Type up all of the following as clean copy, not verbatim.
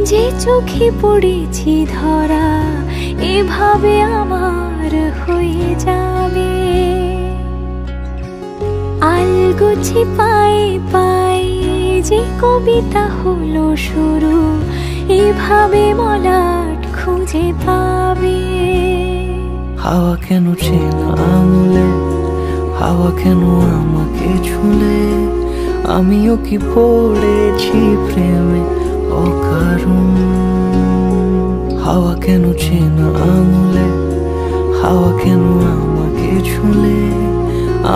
যে চোখে পড়েছি ধরা এভাবে আমার হয়ে যাবে। আলগোছে পায়ে পায়ে যে কবিতা হলো শুরু, এভাবে মলাট খুঁজে পাবে। হাওয়া কেন চেনা আঙুলে, হাওয়া কেন আমাকে ছুলে, আমিও কি পড়েছি প্রেমে অকারণ। হাওয়া কেন চেনা আঙুলে, হাওয়া কেন আমাকে ছুলে,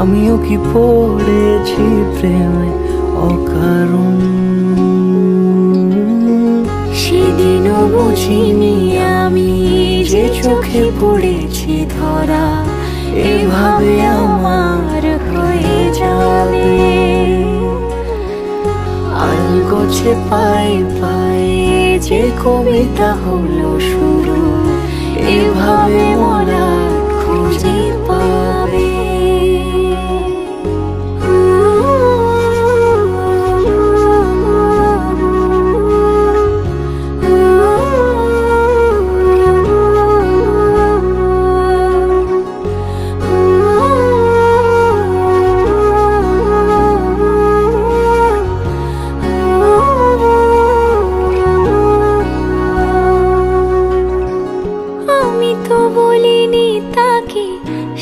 আমিও কি পড়েছি প্রেমে অকারণ। সেদিনও বুঝিনি আমি যে চোখে পড়েছি ধরা এভাবে আমার হয়ে যাবে। আলগোছে পায়ে পায়ে যে কবিতা হলো শুরু, এভাবে মলাট খুঁজে পাবে।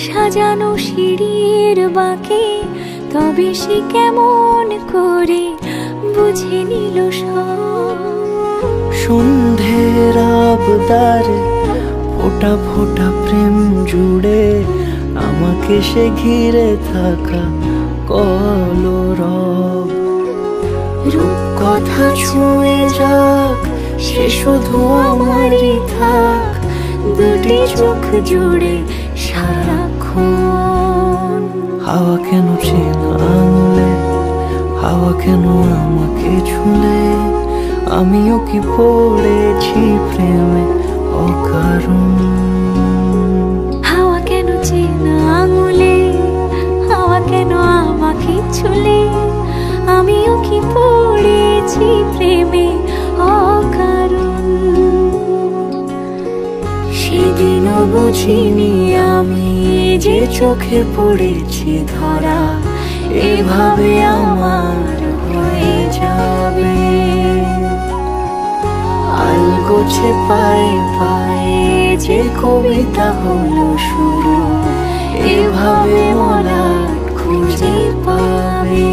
সাজানো সিঁড়ির বাঁকে, তবে সে কেমন করে বুঝে নিল সব। সন্ধ্যের আবদারে ফোঁটা ফোঁটা প্রেম জুড়ে, আমাকে সে ঘিরে থাকা কলরব। রূপকথা ছুঁয়ে যাক, সে শুধু আমারই থাক, দুটি চোখ জুড়ে সারাক্ষণ। হাওয়া কেন চেনা আঙুলে, হাওয়া কেন আমাকে ছুলে, আমিও কি পড়েছি প্রেমে অকারণ। হাওয়া কেন চেনা আঙুলে, হাওয়া কেন আমাকে ছুলে, আমিও কি পড়েছি প্রেমে অকারণ। সেদিনও বুঝিনি আমি যে চোখে পড়েছি ধরা এভাবে আমার হয়ে যাবে। আলগোছে পায়ে পায়ে যে কবিতা হলো শুরু, এভাবে মলাট খুঁজে পাবে।